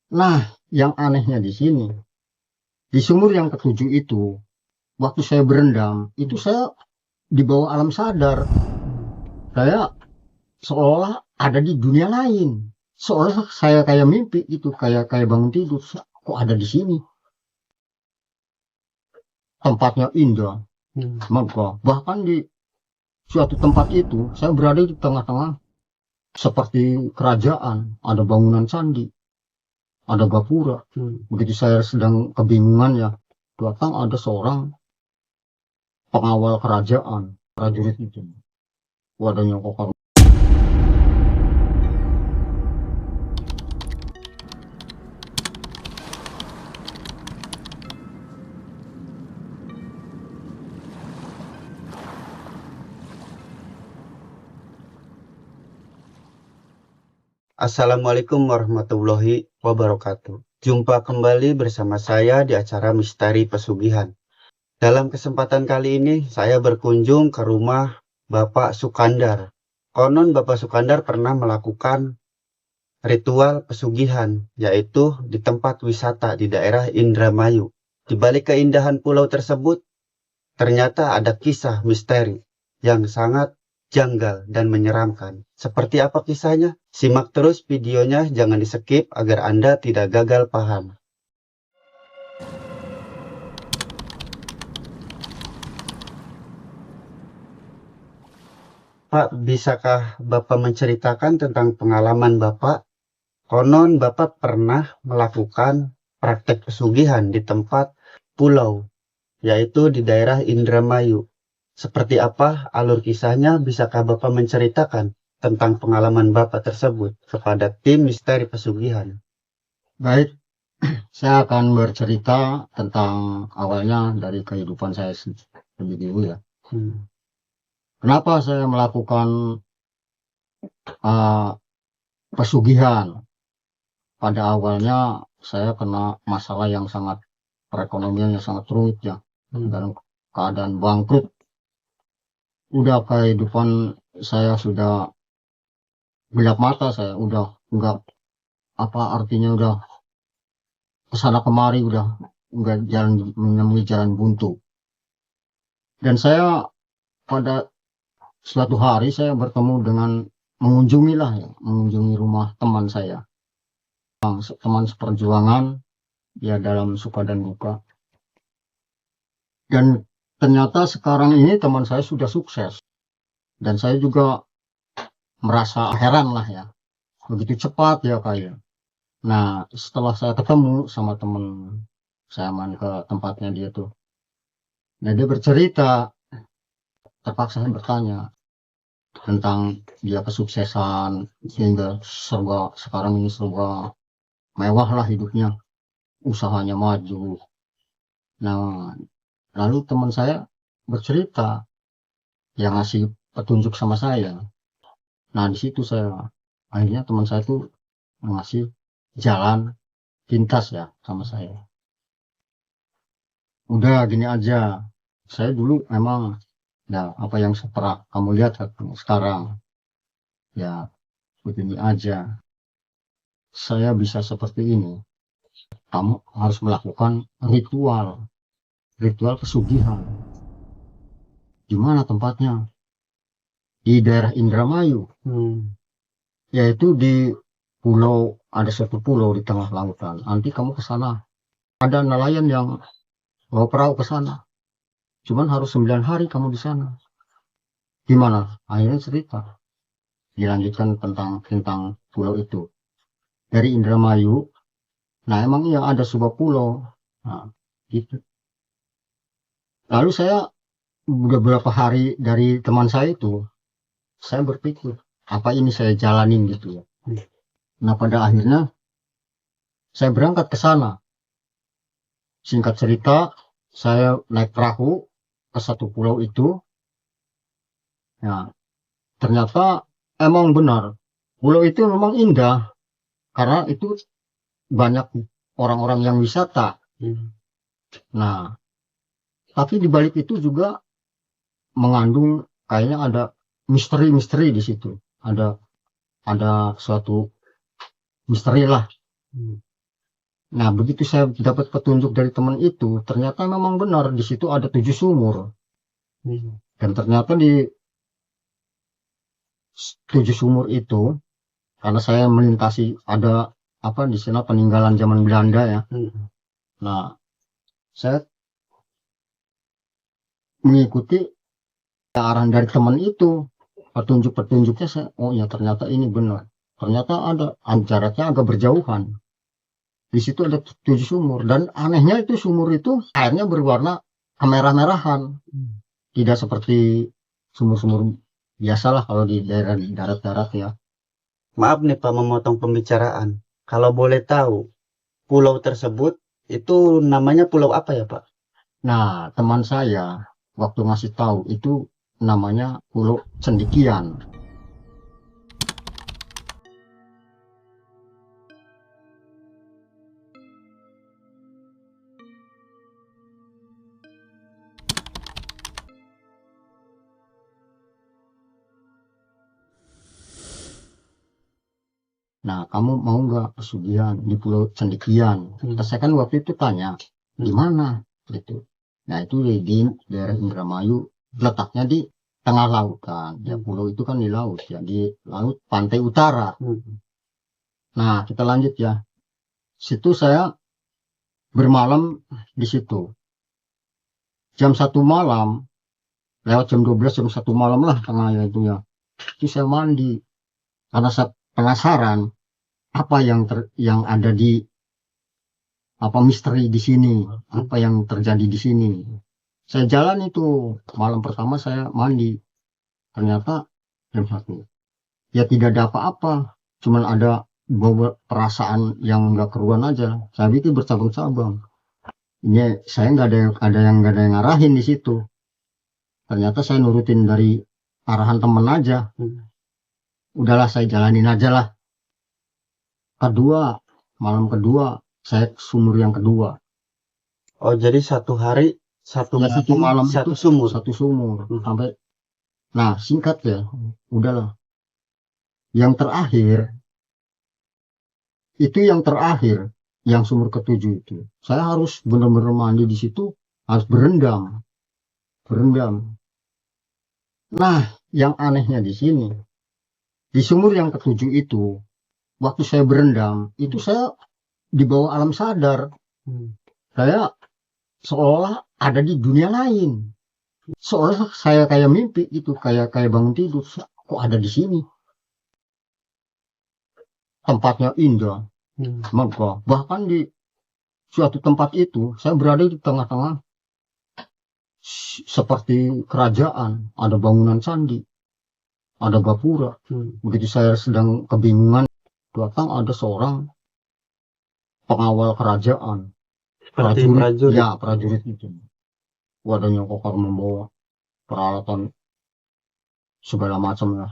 Nah, yang anehnya di sini, di sumur yang ketujuh itu, waktu saya berendam, itu saya di bawah alam sadar. Saya seolah ada di dunia lain. Seolah saya kayak mimpi itu, kayak kayak bangun tidur. Kok ada di sini? Tempatnya indah, megah. Bahkan di suatu tempat itu, saya berada di tengah-tengah seperti kerajaan. Ada bangunan candi, ada gapura. Begitu saya sedang kebingungan ya, datang ada seorang pengawal kerajaan, prajurit itu. Wadahnya kokor. Assalamualaikum warahmatullahi wabarakatuh. Jumpa kembali bersama saya di acara Misteri Pesugihan. Dalam kesempatan kali ini, saya berkunjung ke rumah Bapak Sukandar. Konon Bapak Sukandar pernah melakukan ritual pesugihan, yaitu di tempat wisata di daerah Indramayu. Di balik keindahan pulau tersebut, ternyata ada kisah misteri yang sangat janggal dan menyeramkan. Seperti apa kisahnya? Simak terus videonya, jangan di-skip agar Anda tidak gagal paham. Pak, bisakah Bapak menceritakan tentang pengalaman Bapak? Konon Bapak pernah melakukan praktek pesugihan di tempat pulau, yaitu di daerah Indramayu. Seperti apa alur kisahnya? Bisakah Bapak menceritakan tentang pengalaman Bapak tersebut kepada tim misteri pesugihan? Baik, saya akan bercerita tentang awalnya dari kehidupan saya lebih dulu ya. Kenapa saya melakukan uh, pesugihan? Pada awalnya saya kena masalah yang sangat perekonomian yang sangat rumit ya, dalam keadaan bangkrut. Udah kehidupan saya sudah gelap mata, saya udah enggak apa artinya, udah kesana kemari, udah enggak jalan, menemui jalan buntu. Dan saya pada suatu hari saya bertemu dengan mengunjungi rumah teman saya, teman seperjuangan ya dalam suka dan duka. Dan ternyata sekarang ini teman saya sudah sukses, dan saya juga merasa heran lah ya, begitu cepat ya kayak. Nah, setelah saya ketemu sama teman saya, main ke tempatnya dia tuh, nah dia bercerita, terpaksa saya bertanya tentang dia kesuksesan, sehingga serba sekarang ini serba mewah lah hidupnya, usahanya maju. Nah, lalu teman saya bercerita, yang ngasih petunjuk sama saya. Nah, di situ saya akhirnya teman saya tuh ngasih jalan pintas ya sama saya. Udah gini aja, saya dulu memang ya apa yang pernah kamu lihat sekarang ya begini aja. Saya bisa seperti ini. Kamu harus melakukan ritual pesugihan. Di mana tempatnya? Di daerah Indramayu. Yaitu di pulau, ada satu pulau di tengah lautan. Nanti kamu ke sana. Ada nelayan yang bawa perahu ke sana. Cuman harus 9 hari kamu di sana. Gimana? Akhirnya cerita. Dilanjutkan tentang pulau itu. Dari Indramayu. Nah, emang iya ada sebuah pulau. Nah, gitu. Lalu saya beberapa hari dari teman saya itu, saya berpikir, apa ini saya jalanin gitu ya. Nah, pada akhirnya saya berangkat ke sana. Singkat cerita, saya naik perahu ke satu pulau itu. Nah, ternyata emang benar, pulau itu memang indah karena itu banyak orang-orang yang wisata. Nah, tapi di balik itu juga mengandung kayaknya ada misteri-misteri di situ. Ada suatu misteri lah. Nah, begitu saya dapat petunjuk dari teman itu, ternyata memang benar di situ ada 7 sumur. Dan ternyata di 7 sumur itu, karena saya melintasi ada apa di sana peninggalan zaman Belanda ya. Nah, saya mengikuti arahan dari teman itu, petunjuk-petunjuknya saya, oh ya ternyata ini benar. Ternyata ada jaraknya agak berjauhan. Di situ ada 7 sumur dan anehnya itu sumur itu airnya berwarna kemerah-merahan. Tidak seperti sumur-sumur biasalah kalau di daerah darat-darat ya. Maaf nih Pak memotong pembicaraan. Kalau boleh tahu, pulau tersebut itu namanya pulau apa ya Pak? Nah, teman saya waktu ngasih tahu itu namanya Pulau Cendikian. Nah, kamu mau nggak pesugihan di Pulau Cendikian? Terus saya kan waktu itu tanya, di mana? Gitu. Nah, itu di daerah Indramayu, letaknya di tengah lautan. Ya, pulau itu kan di laut, ya di laut pantai utara. Nah, kita lanjut ya. Situ saya bermalam di situ. Jam 1 malam, lewat jam 12, jam 1 malam lah tengahnya itu ya. Itu saya mandi. Karena saya penasaran apa yang ada di apa misteri di sini, apa yang terjadi di sini. Saya jalan itu malam pertama saya mandi, ternyata jam 1 ya tidak ada apa-apa, cuman ada bawa perasaan yang nggak keruan aja. Saya pikir bercabang-cabang, ini saya nggak ada yang ngarahin di situ. Ternyata saya nurutin dari arahan temen aja. Udahlah saya jalanin aja lah. Malam kedua saya sumur yang kedua. Oh, jadi satu hari satu malam satu itu sumur. satu sumur sampai. Nah, singkat ya, udahlah. Yang terakhir yang sumur ketujuh itu, saya harus benar-benar mandi di situ, harus berendam. Nah, yang anehnya di sini, di sumur yang ketujuh itu, waktu saya berendam, itu saya di bawah alam sadar. Saya seolah ada di dunia lain. Seolah saya kayak mimpi gitu, kayak bangun tidur. Kok ada di sini? Tempatnya indah, megah. Bahkan di suatu tempat itu, saya berada di tengah-tengah seperti kerajaan. Ada bangunan candi, ada gapura. Begitu saya sedang kebingungan, datang ada seorang pengawal kerajaan. Prajurit. Ya, prajurit itu. Wadahnya kokor membawa peralatan segala macam lah.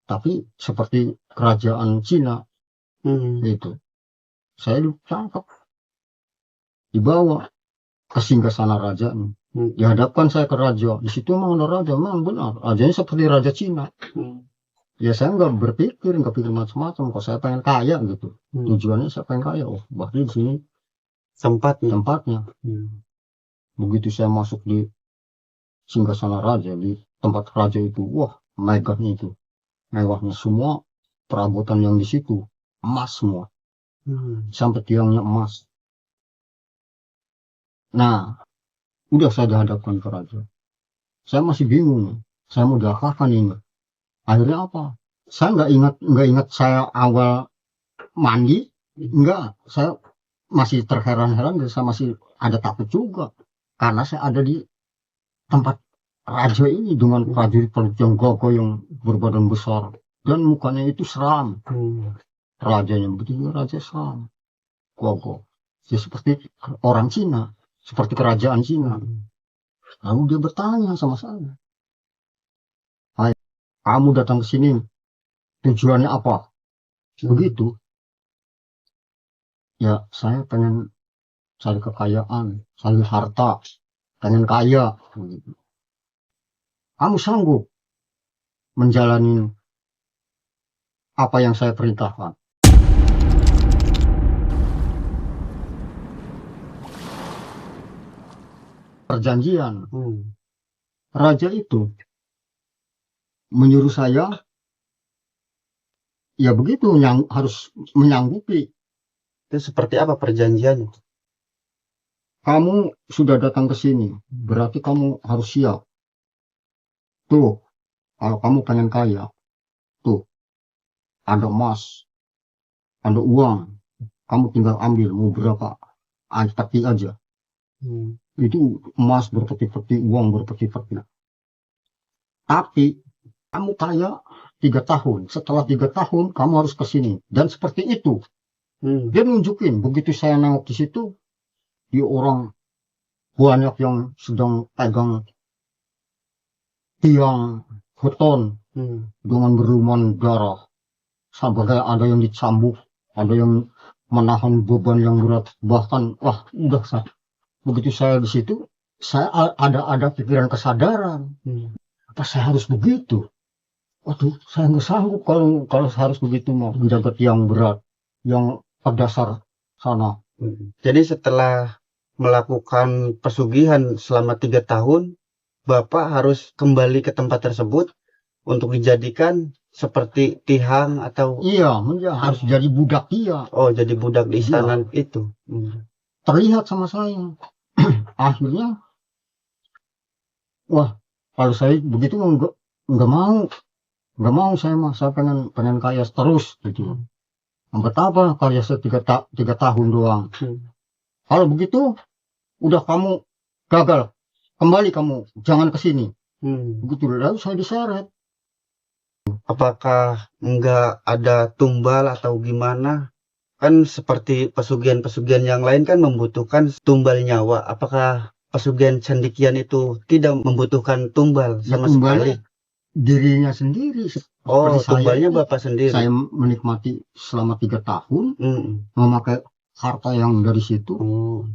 Tapi seperti kerajaan Cina itu. Saya ditangkap, dibawa ke singgasana raja. Dihadapkan saya ke raja. Di situ memang ada raja, memang benar. Rajanya seperti raja Cina. Ya saya nggak berpikir macam-macam. Kok saya pengen kaya gitu. Tujuannya saya pengen kaya. Oh, berarti di sini tempatnya. Begitu saya masuk di singgasana raja, di tempat raja itu, wah, megahnya itu, mewahnya semua perabotan yang di situ emas semua, sampai tiangnya emas. Nah, udah saya dihadapkan ke raja. Saya masih bingung, saya mau diapakan ini. Akhirnya apa? Saya nggak ingat saya awal mandi, enggak. Saya masih terheran-heran dan saya masih ada takut juga. Karena saya ada di tempat raja ini dengan prajurit-prajurit yang gagah yang berbadan besar dan mukanya itu seram. Rajanya begitu, raja seram, gagah. Ya seperti orang Cina, seperti kerajaan Cina. Lalu dia bertanya sama saya, "Hai, kamu datang ke sini tujuannya apa?" Begitu. Ya, saya pengen cari kekayaan, cari harta, pengen kaya. Kamu sanggup menjalani apa yang saya perintahkan? perjanjian. Raja itu menyuruh saya, ya begitu, harus menyanggupi. Itu seperti apa perjanjiannya? Kamu sudah datang ke sini, berarti kamu harus siap. Tuh, kalau kamu pengen kaya, tuh, ada emas, ada uang, kamu tinggal ambil, mau berapa, tapi aja. Itu emas berpeti-peti, uang berpeti-peti. Tapi, kamu kaya 3 tahun, setelah 3 tahun, kamu harus ke sini. Dan seperti itu. Dia nunjukin, begitu saya nengok di situ, di orang banyak yang sedang pegang tiang beton dengan berlumuran darah. Sampai ada yang dicambuk, ada yang menahan beban yang berat. Bahkan, wah, udah begitu saya di situ, saya ada pikiran kesadaran. Apa saya harus begitu? Waduh, saya nggak sanggup kalau harus begitu mau menjaga tiang berat yang pada dasar sana. Jadi setelah melakukan pesugihan selama 3 tahun, Bapak harus kembali ke tempat tersebut untuk dijadikan seperti tihang atau... Iya, harus jadi budak dia. Oh, jadi budak di istana itu. Terlihat sama saya. Akhirnya, wah, kalau saya begitu nggak mau saya mah, saya pengen kaya terus gitu. Betapa kaya saya 3 tahun doang. Kalau begitu, udah kamu gagal, kembali kamu, jangan ke sini. Begitu, lalu saya diseret. Apakah enggak ada tumbal atau gimana? Kan seperti pesugihan-pesugihan yang lain kan membutuhkan tumbal nyawa. Apakah pesugihan cendekian itu tidak membutuhkan tumbal sama sekali? Dirinya sendiri. Oh, tumbalnya Bapak sendiri. Saya menikmati selama 3 tahun, memakai harta yang dari situ.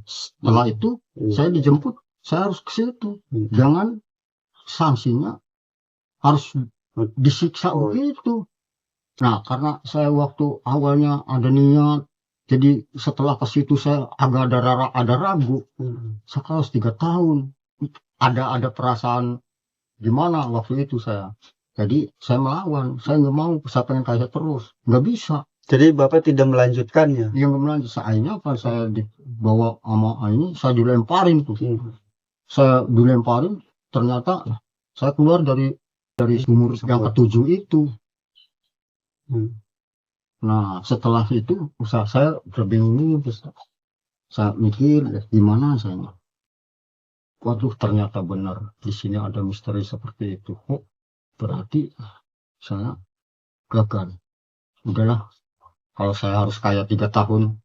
Setelah itu, saya dijemput, saya harus ke situ. Jangan sanksinya harus disiksa begitu. Nah, karena saya waktu awalnya ada niat, jadi setelah ke situ saya agak ada ragu. Saya harus 3 tahun. Ada perasaan gimana waktu itu saya. Jadi saya melawan, saya nggak mau, saya pengen kaya terus, nggak bisa. Jadi Bapak tidak melanjutkannya? Yang nggak melanjut, akhirnya pas saya dibawa sama ini, saya dilemparin tuh. Saya dilemparin, ternyata saya keluar dari sumur yang ke-7 itu. Nah, setelah itu usaha saya terbingung, terus saya mikir gimana saya. Waduh, ternyata benar di sini ada misteri seperti itu. Oh, berarti saya gagal. Udahlah, kalau saya harus kaya 3 tahun,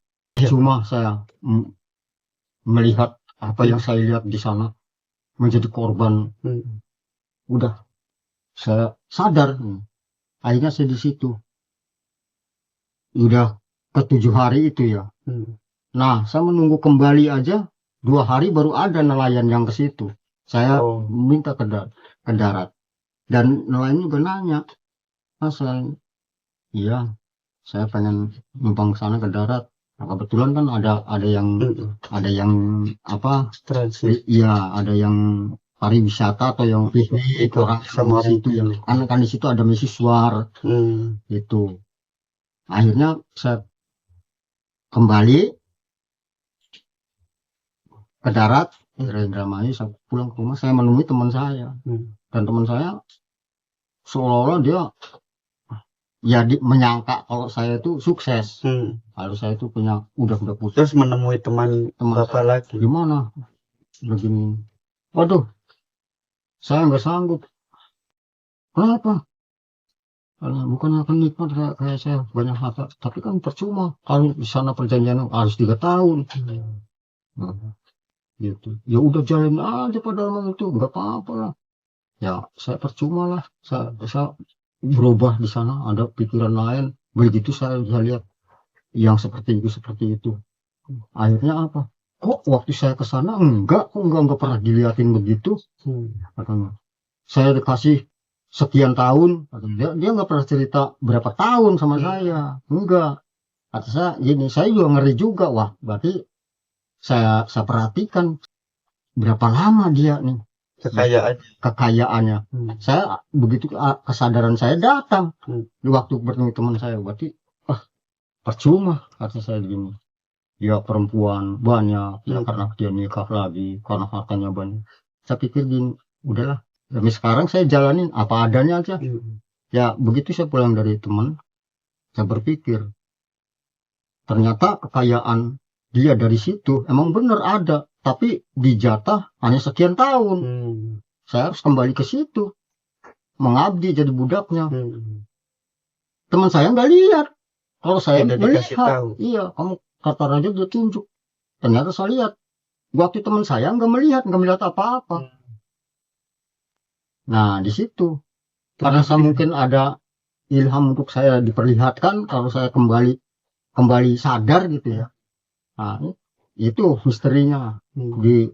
cuma saya melihat apa yang saya lihat di sana, menjadi korban. Udah, saya sadar. Akhirnya saya di situ. Udah ke-7 hari itu ya. Nah, saya menunggu kembali aja 2 hari baru ada nelayan yang ke situ. Saya minta ke darat. Dan nelayan juga nanya, Mas, iya, saya pengen numpang ke sana ke darat. Nah, kebetulan kan ada yang apa? Transit. Iya, ada yang pariwisata atau yang piknik orang sama situ yang kan di situ ada mahasiswa. Itu. Akhirnya saya kembali ke darat, Indramayu, saya pulang ke rumah, saya menemui teman saya. Dan teman saya seolah-olah dia ya menyangka kalau saya itu sukses. Kalau saya itu punya udah putus. Terus menemui teman Bapak lagi. Gimana? Begini. Waduh, saya nggak sanggup. Kenapa? Bukan akan nikmat kayak saya banyak harta, tapi kan percuma kalau di sana perjanjian harus 3 tahun. Gitu. Ya udah jalan aja pada malam itu, nggak apa-apa lah. Ya saya percuma lah, saya berubah di sana, ada pikiran lain. Begitu saya lihat yang seperti itu. Akhirnya apa? Kok waktu saya ke sana enggak pernah dilihatin begitu. Katanya. Saya dikasih sekian tahun, dia nggak pernah cerita berapa tahun sama saya, enggak. Kata saya gini, saya juga ngeri juga, wah berarti saya perhatikan berapa lama dia nih kekayaannya. Saya begitu kesadaran saya datang di waktu bertemu teman saya, berarti percuma kata saya gini. Dia perempuan banyak ya karena dia nikah lagi, karena hartanya banyak. Saya pikir gini, udahlah. Tapi sekarang saya jalanin apa adanya aja. Ya begitu saya pulang dari teman, saya berpikir ternyata kekayaan dia dari situ emang bener ada, tapi dijatah hanya sekian tahun. Saya harus kembali ke situ, mengabdi jadi budaknya. Teman saya nggak lihat, kalau saya melihat, iya kamu kata raja dia tunjuk. Ternyata saya lihat, waktu teman saya nggak melihat apa-apa. Nah di situ, karena saya mungkin ada ilham untuk saya diperlihatkan kalau saya kembali sadar gitu ya. Nah, itu misterinya di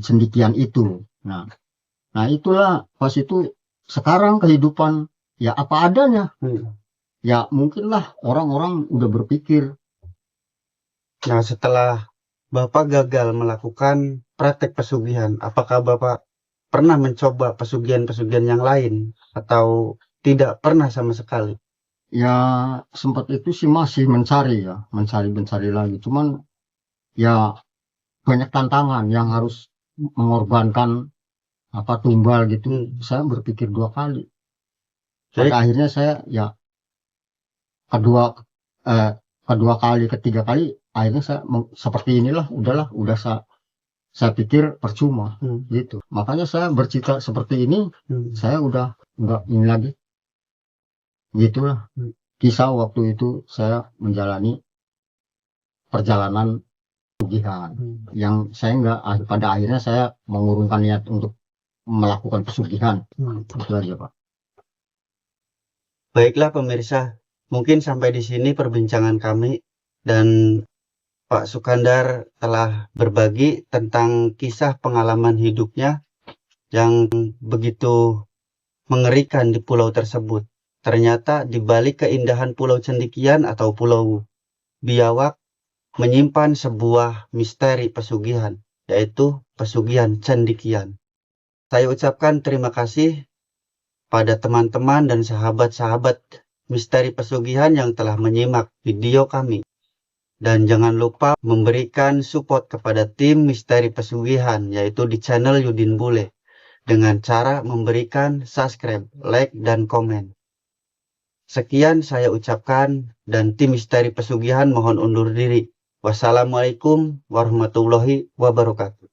cendekian itu. Nah itulah pas itu sekarang kehidupan ya apa adanya. Ya mungkinlah orang-orang udah berpikir. Nah setelah Bapak gagal melakukan praktek pesugihan, apakah Bapak pernah mencoba pesugihan-pesugihan yang lain atau tidak pernah sama sekali? Ya sempat itu sih masih mencari lagi. Cuman ya banyak tantangan yang harus mengorbankan tumbal gitu. Saya berpikir 2 kali. Pada akhirnya saya ya kedua kali, ketiga kali akhirnya saya seperti inilah, udah saya pikir percuma gitu. Makanya saya bercita seperti ini, saya udah enggak ini lagi. Gitulah kisah waktu itu saya menjalani perjalanan pesugihan yang saya enggak, pada akhirnya saya mengurungkan niat untuk melakukan pesugihan. Itu aja Pak. Baiklah pemirsa, mungkin sampai di sini perbincangan kami, dan Pak Sukandar telah berbagi tentang kisah pengalaman hidupnya yang begitu mengerikan di pulau tersebut. Ternyata di balik keindahan Pulau Cendekian atau Pulau Biawak menyimpan sebuah misteri pesugihan, yaitu pesugihan Cendekian. Saya ucapkan terima kasih pada teman-teman dan sahabat-sahabat misteri pesugihan yang telah menyimak video kami. Dan jangan lupa memberikan support kepada tim misteri pesugihan, yaitu di channel Yudin Bule, dengan cara memberikan subscribe, like, dan komen. Sekian saya ucapkan, dan tim misteri pesugihan mohon undur diri. Wassalamualaikum warahmatullahi wabarakatuh.